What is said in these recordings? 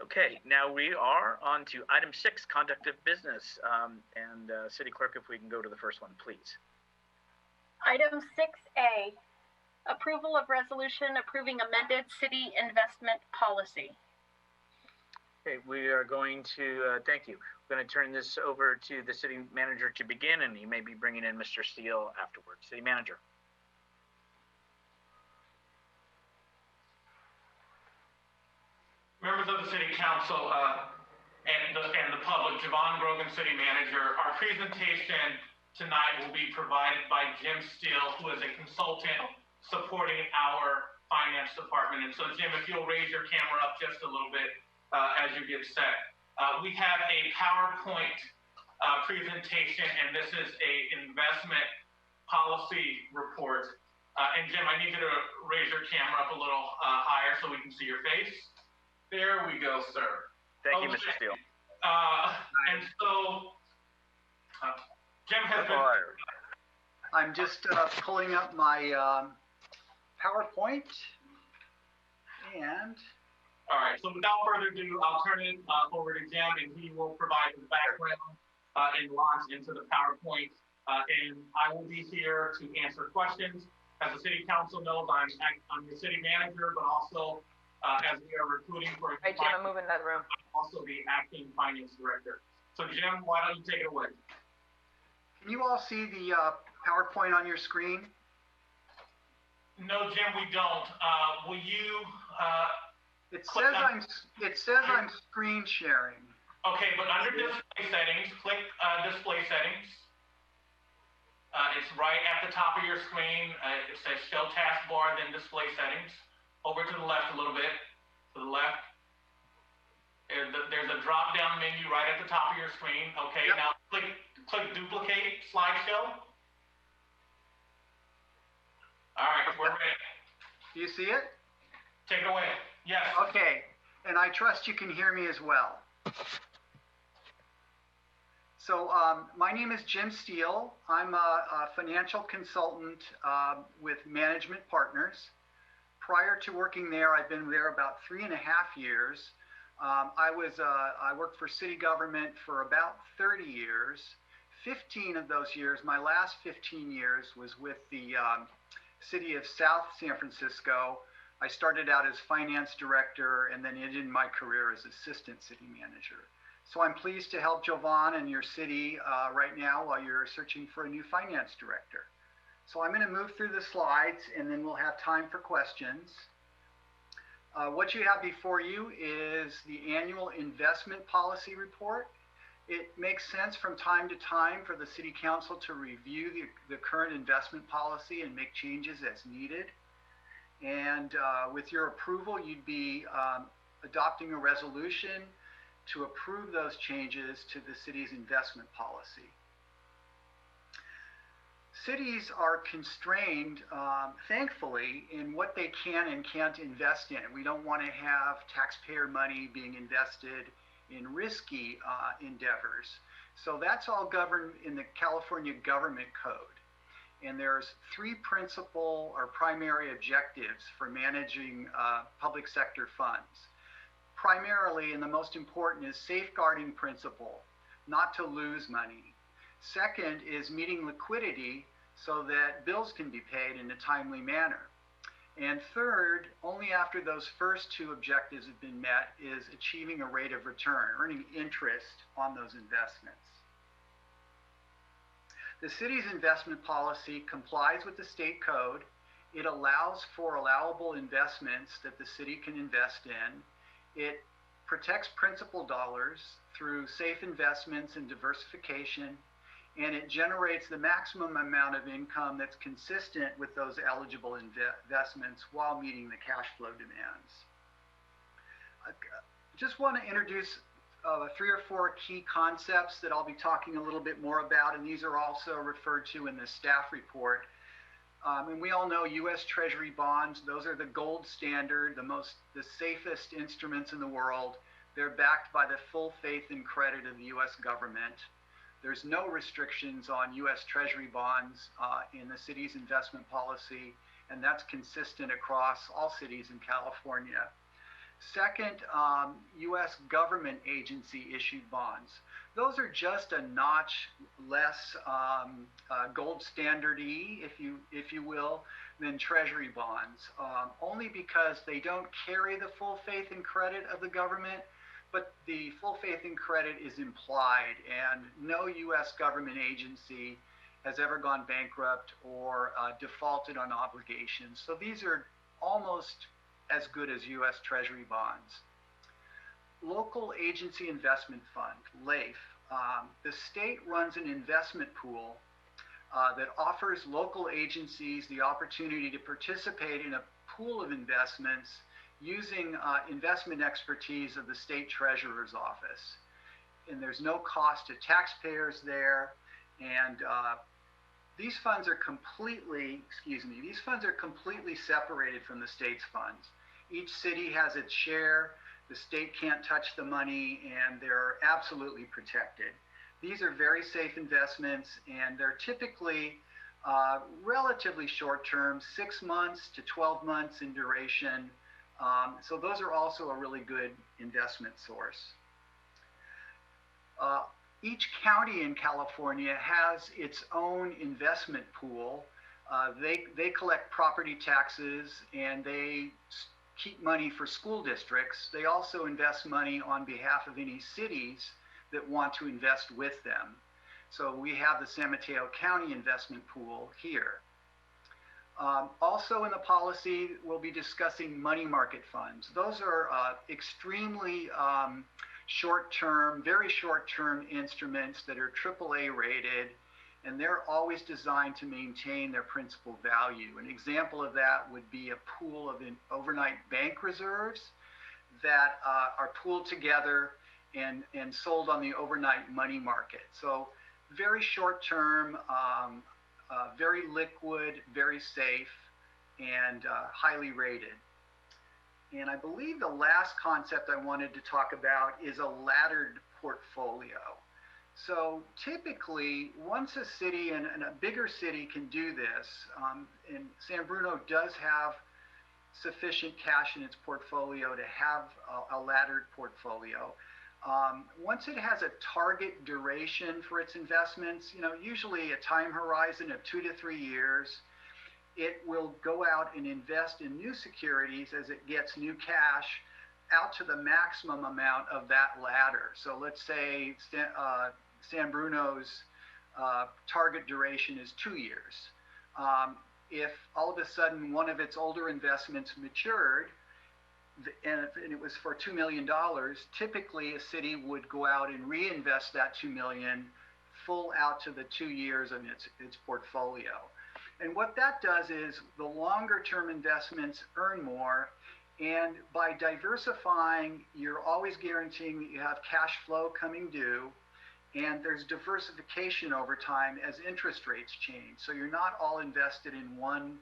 Okay, now we are on to item 6, conduct of business. City Clerk, if we can go to the first one, please. Item 6A, approval of resolution approving amended city investment policy. Okay, we are going to, thank you. We're going to turn this over to the city manager to begin, and he may be bringing in Mr. Steele afterwards. City manager. Members of the City Council and the public, Javon Grogan, City Manager. Our presentation tonight will be provided by Jim Steele, who is a consultant supporting our finance department. And so, Jim, if you'll raise your camera up just a little bit as you get set. We have a PowerPoint presentation, and this is a investment policy report. And Jim, I need you to raise your camera up a little higher so we can see your face. There we go, sir. Thank you, Mr. Steele. And so, Jim has been... I'm just pulling up my PowerPoint, and... All right, so without further ado, I'll turn it over to Jim, and he will provide the background and launch into the PowerPoint. And I will be here to answer questions. As the City Council knows, I'm the City Manager, but also as we are recruiting for... Hey, Jim, I'm moving that room. I'm also the Acting Finance Director. So, Jim, why don't you take it away? Can you all see the PowerPoint on your screen? No, Jim, we don't. Will you... It says I'm screen sharing. Okay, but under display settings, click display settings. It's right at the top of your screen. It says show taskbar, then display settings. Over to the left a little bit. To the left. There's a drop-down menu right at the top of your screen. Okay, yep. Now click duplicate slideshow. All right, we're ready. Do you see it? Take it away. Yes. Okay, and I trust you can hear me as well. So my name is Jim Steele. I'm a financial consultant with Management Partners. Prior to working there, I've been there about 3.5 years. I worked for city government for about 30 years. 15 of those years, my last 15 years, was with the city of South San Francisco. I started out as finance director and then ended my career as assistant city manager. So I'm pleased to help Jovan and your city right now while you're searching for a new finance director. So I'm going to move through the slides and then we'll have time for questions. What you have before you is the annual investment policy report. It makes sense from time to time for the City Council to review the current investment policy and make changes as needed. And with your approval, you'd be adopting a resolution to approve those changes to the city's investment policy. Cities are constrained, thankfully, in what they can and can't invest in. We don't want to have taxpayer money being invested in risky endeavors. So that's all governed in the California Government Code. And there's 3 principal or primary objectives for managing public sector funds. Primarily, and the most important, is safeguarding principle, not to lose money. Second is meeting liquidity so that bills can be paid in a timely manner. And third, only after those first 2 objectives have been met, is achieving a rate of return, earning interest on those investments. The city's investment policy complies with the state code. It allows for allowable investments that the city can invest in. It protects principal dollars through safe investments and diversification, and it generates the maximum amount of income that's consistent with those eligible investments while meeting the cash flow demands. I just want to introduce 3 or 4 key concepts that I'll be talking a little bit more about, and these are also referred to in the staff report. And we all know U.S. Treasury bonds, those are the gold standard, the safest instruments in the world. They're backed by the full faith and credit of the U.S. government. There's no restrictions on U.S. Treasury bonds in the city's investment policy, and that's consistent across all cities in California. Second, U.S. government agency issued bonds. Those are just a notch less gold standard-y, if you will, than Treasury bonds, only because they don't carry the full faith and credit of the government, but the full faith and credit is implied, and no U.S. government agency has ever gone bankrupt or defaulted on obligations. So these are almost as good as U.S. Treasury bonds. Local Agency Investment Fund, LAIF. The state runs an investment pool that offers local agencies the opportunity to participate in a pool of investments using investment expertise of the state treasurer's office. And there's no cost to taxpayers there, and these funds are completely separated from the state's funds. Each city has its share, the state can't touch the money, and they're absolutely protected. These are very safe investments, and they're typically relatively short-term, 6 months to 12 months in duration. So those are also a really good investment source. Each county in California has its own investment pool. They collect property taxes, and they keep money for school districts. They also invest money on behalf of any cities that want to invest with them. So we have the San Mateo County investment pool here. Also in the policy, we'll be discussing money market funds. Those are extremely short-term, very short-term instruments that are AAA rated, and they're always designed to maintain their principal value. An example of that would be a pool of overnight bank reserves that are pooled together and sold on the overnight money market. So very short-term, very liquid, very safe, and highly rated. And I believe the last concept I wanted to talk about is a laddered portfolio. So typically, once a city and a bigger city can do this, and San Bruno does have sufficient cash in its portfolio to have a laddered portfolio. Once it has a target duration for its investments, usually a time horizon of 2 to 3 years, it will go out and invest in new securities as it gets new cash out to the maximum amount of that ladder. So let's say San Bruno's target duration is 2 years. If all of a sudden one of its older investments matured, and it was for $2 million, typically a city would go out and reinvest that $2 million full out to the 2 years of its portfolio. And what that does is the longer term investments earn more, and by diversifying, you're always guaranteeing that you have cash flow coming due, and there's diversification over time as interest rates change. So you're not all invested in one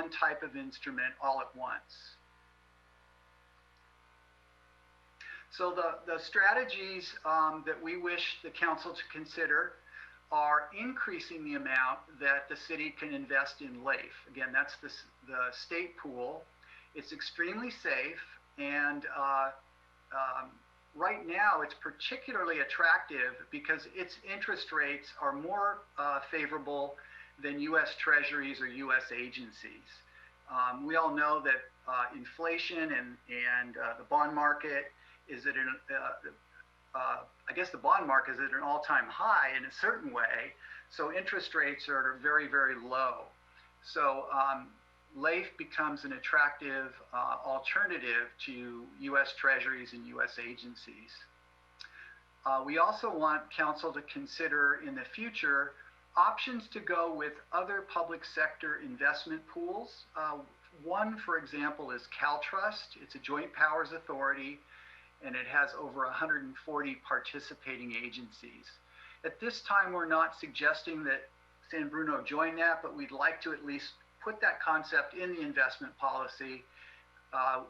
type of instrument all at once. So the strategies that we wish the council to consider are increasing the amount that the city can invest in LAIF. Again, that's the state pool. It's extremely safe, and right now it's particularly attractive because its interest rates are more favorable than U.S. Treasuries or U.S. agencies. We all know that inflation and the bond market is at I guess the bond market is at an all-time high in a certain way, so interest rates are very, very low. So LAIF becomes an attractive alternative to U.S. Treasuries and U.S. agencies. We also want council to consider in the future options to go with other public sector investment pools. One, for example, is CalTrust. It's a joint powers authority, and it has over 140 participating agencies. At this time, we're not suggesting that San Bruno join that, but we'd like to at least put that concept in the investment policy.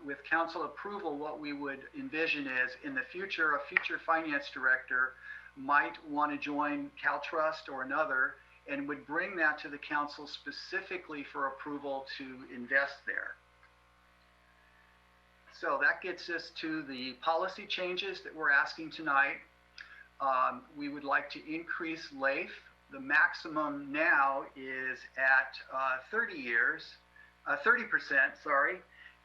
With council approval, what we would envision is in the future, a future finance director might want to join CalTrust or another and would bring that to the council specifically for approval to invest there. So that gets us to the policy changes that we're asking tonight. We would like to increase LAIF. The maximum now is at 30%, sorry,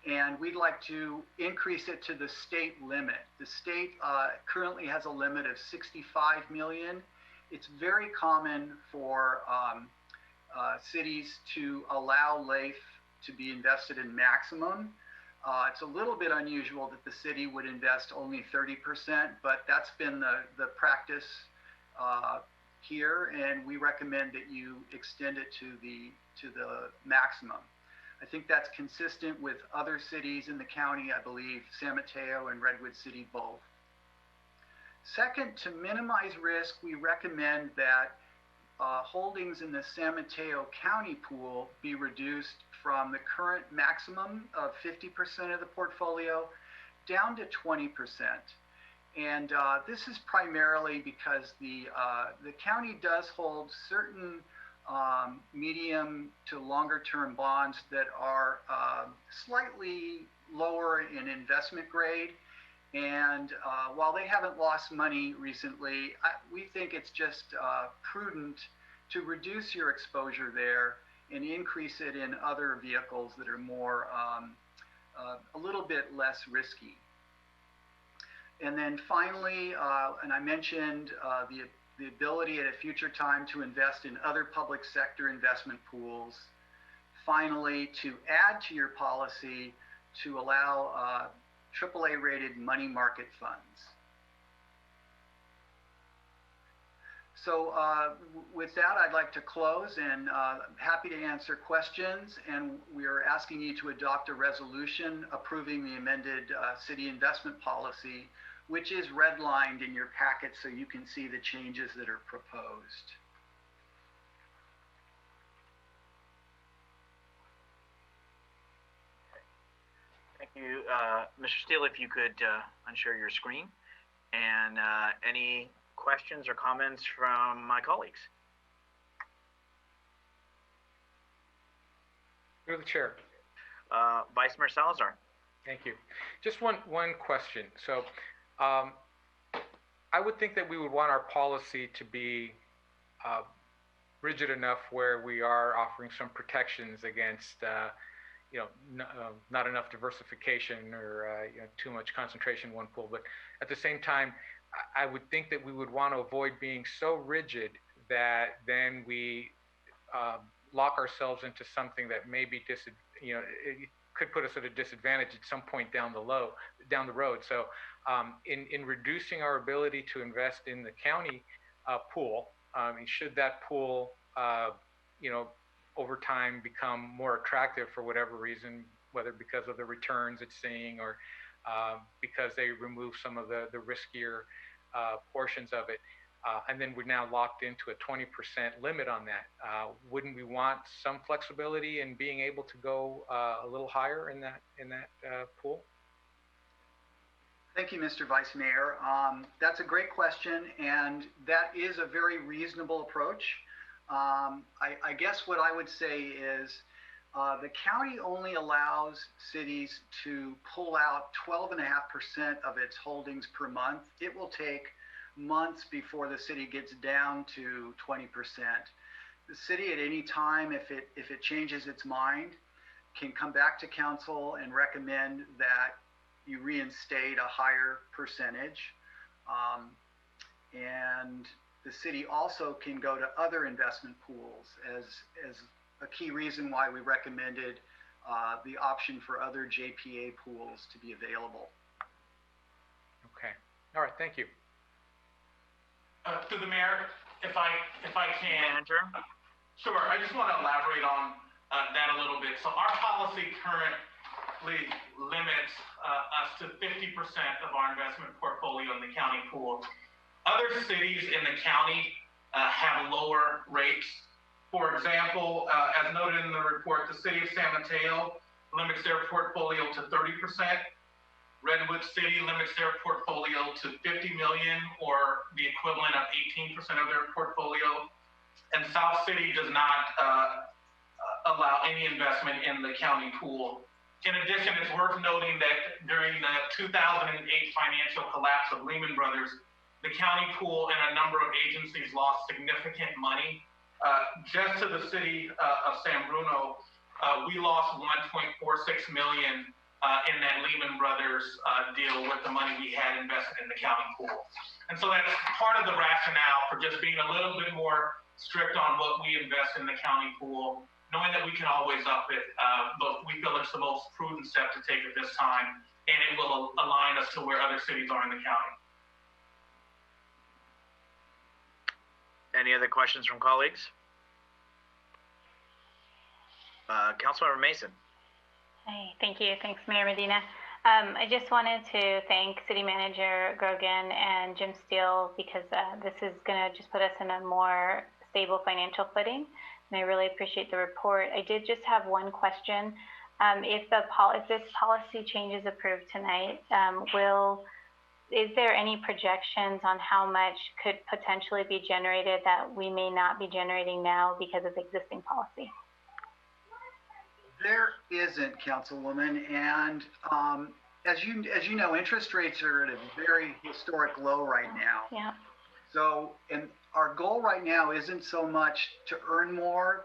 and we'd like to increase it to the state limit. The state currently has a limit of 65 million. It's very common for cities to allow LAIF to be invested in maximum. It's a little bit unusual that the city would invest only 30%, but that's been the practice here, and we recommend that you extend it to the maximum. I think that's consistent with other cities in the county. I believe San Mateo and Redwood City both. Second, to minimize risk, we recommend that holdings in the San Mateo County pool be reduced from the current maximum of 50% of the portfolio down to 20%. And this is primarily because the county does hold certain medium to longer term bonds that are slightly lower in investment grade. And while they haven't lost money recently, we think it's just prudent to reduce your exposure there and increase it in other vehicles that are more, a little bit less risky. And then finally, and I mentioned the ability at a future time to invest in other public sector investment pools. Finally, to add to your policy to allow AAA rated money market funds. So with that, I'd like to close, and happy to answer questions. And we are asking you to adopt a resolution approving the amended city investment policy, which is redlined in your packet so you can see the changes that are proposed. Thank you. Mr. Steele, if you could unshare your screen. And any questions or comments from my colleagues? Through the chair. Vice Mayor Salazar. Thank you. Just one question. So I would think that we would want our policy to be rigid enough where we are offering some protections against not enough diversification or too much concentration in one pool. But at the same time, I would think that we would want to avoid being so rigid that then we lock ourselves into something that may be it could put us at a disadvantage at some point down the road. So in reducing our ability to invest in the county pool, and should that pool over time become more attractive for whatever reason, whether because of the returns it's seeing or because they remove some of the riskier portions of it, and then we're now locked into a 20% limit on that. Wouldn't we want some flexibility in being able to go a little higher in that pool? Thank you, Mr. Vice Mayor. That's a great question, and that is a very reasonable approach. I guess what I would say is the county only allows cities to pull out 12.5% of its holdings per month. It will take months before the city gets down to 20%. The city at any time, if it changes its mind, can come back to council and recommend that you reinstate a higher percentage. And the city also can go to other investment pools as a key reason why we recommended the option for other JPA pools to be available. Okay. All right. Thank you. Through the mayor, if I can. Manager. Sure. I just want to elaborate on that a little bit. So our policy currently limits us to 50% of our investment portfolio in the county pool. Other cities in the county have lower rates. For example, as noted in the report, the city of San Mateo limits their portfolio to 30%. Redwood City limits their portfolio to 50 million, or the equivalent of 18% of their portfolio. And South City does not allow any investment in the county pool. In addition, it's worth noting that during the 2008 financial collapse of Lehman Brothers, the county pool and a number of agencies lost significant money. Just to the city of San Bruno, we lost $1.46 million in that Lehman Brothers deal with the money we had invested in the county pool. And so that's part of the rationale for just being a little bit more strict on what we invest in the county pool, knowing that we can always up it, but we feel it's the most prudent step to take at this time, and it will align us to where other cities are in the county. Any other questions from colleagues? Councilmember Mason. Hi, thank you. Thanks, Mayor Medina. I just wanted to thank City Manager Grogan and Jim Steele because this is going to just put us in a more stable financial footing. And I really appreciate the report. I did just have one question. If this policy change is approved tonight, is there any projections on how much could potentially be generated that we may not be generating now because of the existing policy? There isn't, Councilwoman, and as you know, interest rates are at a very historic low right now. Yeah. So, and our goal right now isn't so much to earn more,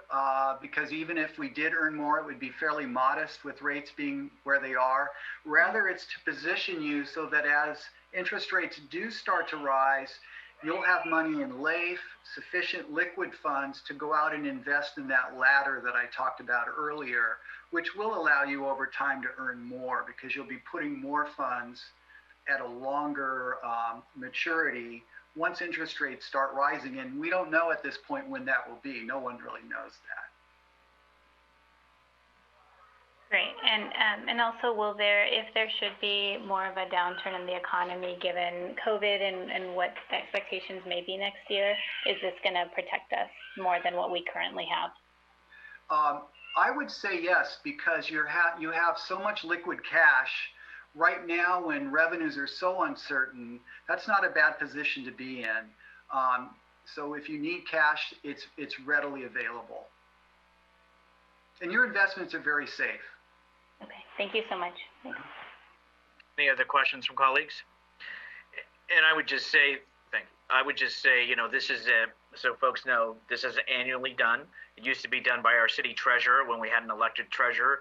because even if we did earn more, it would be fairly modest with rates being where they are. Rather, it's to position you so that as interest rates do start to rise, you'll have money in LAIF, sufficient liquid funds to go out and invest in that ladder that I talked about earlier, which will allow you over time to earn more because you'll be putting more funds at a longer maturity once interest rates start rising. And we don't know at this point when that will be. No one really knows that. Great. And also, if there should be more of a downturn in the economy given COVID and what the expectations may be next year, is this going to protect us more than what we currently have? I would say yes, because you have so much liquid cash right now when revenues are so uncertain. That's not a bad position to be in. So if you need cash, it's readily available. And your investments are very safe. Okay, thank you so much. Any other questions from colleagues? And I would just say, this is so folks know, this is annually done. It used to be done by our city treasurer when we had an elected treasurer,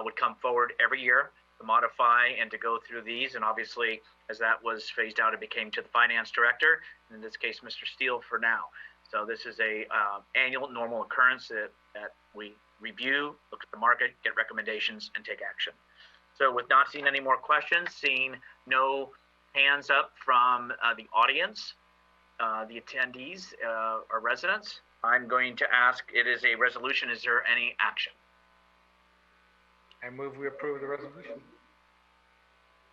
would come forward every year to modify and to go through these. And obviously, as that was phased out, it became to the finance director, in this case, Mr. Steele for now. So this is a annual normal occurrence that we review, look at the market, get recommendations, and take action. So with not seeing any more questions, seeing no hands up from the audience, the attendees, or residents, I'm going to ask, it is a resolution, is there any action? I move we approve the resolution.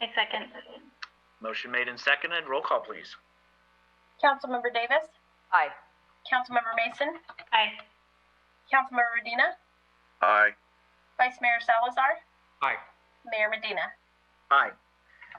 I second. Motion made and seconded. Roll call, please. Councilmember Davis? Aye. Councilmember Mason? Aye. Councilmember Medina? Aye. Vice Mayor Salazar? Aye. Mayor Medina? Aye.